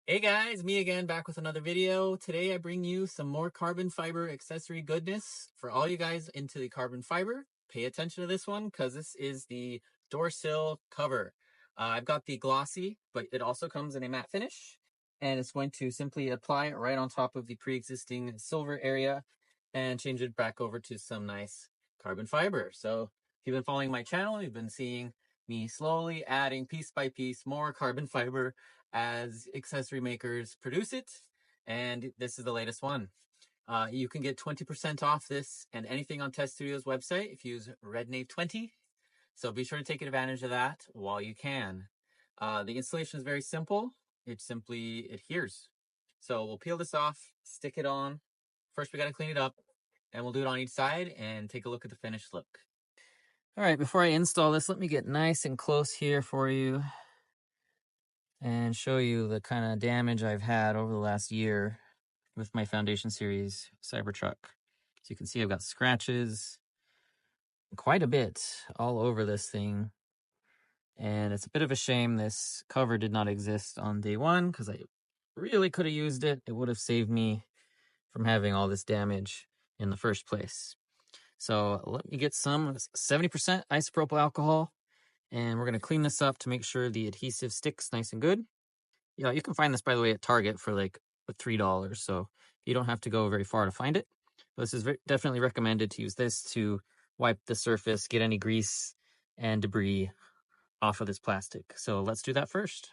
Hey guys, me again, back with another video. Today I bring you some more carbon fiber accessory goodness for all you guys into the carbon fiber. Pay attention to this one because this is the door sill cover. I've got the glossy, but it also comes in a matte finish, and it's going to simply apply it right on top of the pre-existing silver area and change it back over to some nice carbon fiber. So if you've been following my channel, you've been seeing me slowly adding piece by piece more carbon fiber as accessory makers produce it, and this is the latest one. You can get 20% off this and anything on Teststudio's website if you use RedKnave20, so be sure to take advantage of that while you can. The installation is very simple. It simply adheres. So we'll peel this off, stick it on. First we got to clean it up, and we'll do it on each side and take a look at the finished look. All right, before I install this, let me get nice and close here for you and show you the kind of damage I've had over the last year with my Foundation Series Cybertruck. So you can see I've got scratches quite a bit all over this thing. And it's a bit of a shame this cover did not exist on day one, because I really could have used it. It would have saved me from having all this damage in the first place. So let me get some 70% isopropyl alcohol, and we're going to clean this up to make sure the adhesive sticks nice and good. Yeah, you can find this, by the way, at Target for like $3, so you don't have to go very far to find it. This is definitely recommended to use this to wipe the surface, get any grease and debris off of this plastic. So let's do that first.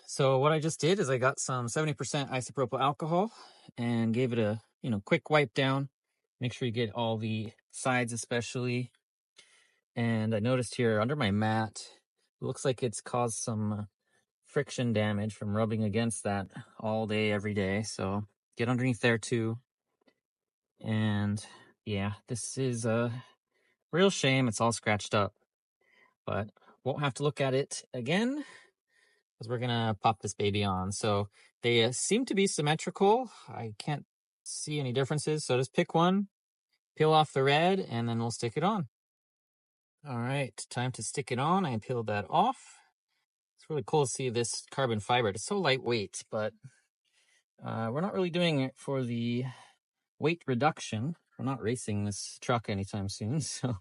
So what I just did is I got some 70% isopropyl alcohol and gave it a quick wipe down. Make sure you get all the sides especially. And I noticed here under my mat, it looks like it's caused some friction damage from rubbing against that all day, every day. So get underneath there too. And yeah, this is a real shame. It's all scratched up, but won't have to look at it again because we're gonna pop this baby on. So they seem to be symmetrical. I can't see any differences. So just pick one, peel off the red, and then we'll stick it on. All right, time to stick it on. I peeled that off. It's really cool to see this carbon fiber. It's so lightweight, but we're not really doing it for the weight reduction. We're not racing this truck anytime soon, so.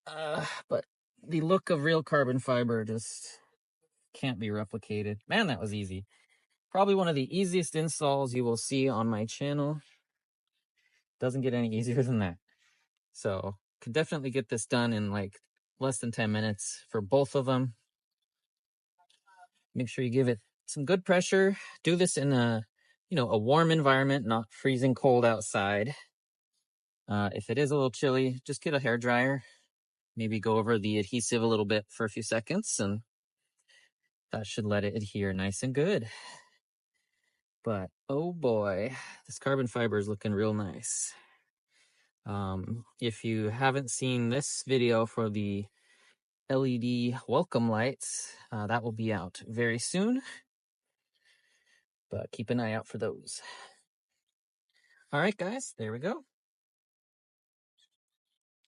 But the look of real carbon fiber just can't be replicated. Man, that was easy. Probably one of the easiest installs you will see on my channel. Doesn't get any easier than that. So, could definitely get this done in like less than 10 minutes for both of them. Make sure you give it some good pressure. Do this in a warm environment, not freezing cold outside. If it is a little chilly, just get a hairdryer. Maybe go over the adhesive a little bit for a few seconds, and that should let it adhere nice and good. But oh boy, this carbon fiber is looking real nice. If you haven't seen this video for the LED welcome lights, that will be out very soon. But keep an eye out for those. All right, guys, there we go.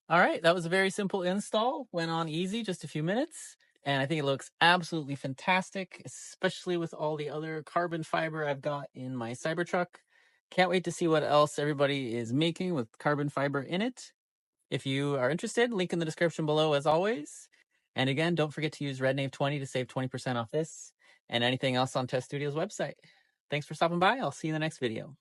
All right, that was a very simple install. Went on easy, just a few minutes. And I think it looks absolutely fantastic, especially with all the other carbon fiber I've got in my Cybertruck. Can't wait to see what else everybody is making with carbon fiber in it. If you are interested, link in the description below as always. And again, don't forget to use RedKnave20 to save 20% off this and anything else on Teststudio's website. Thanks for stopping by. I'll see you in the next video.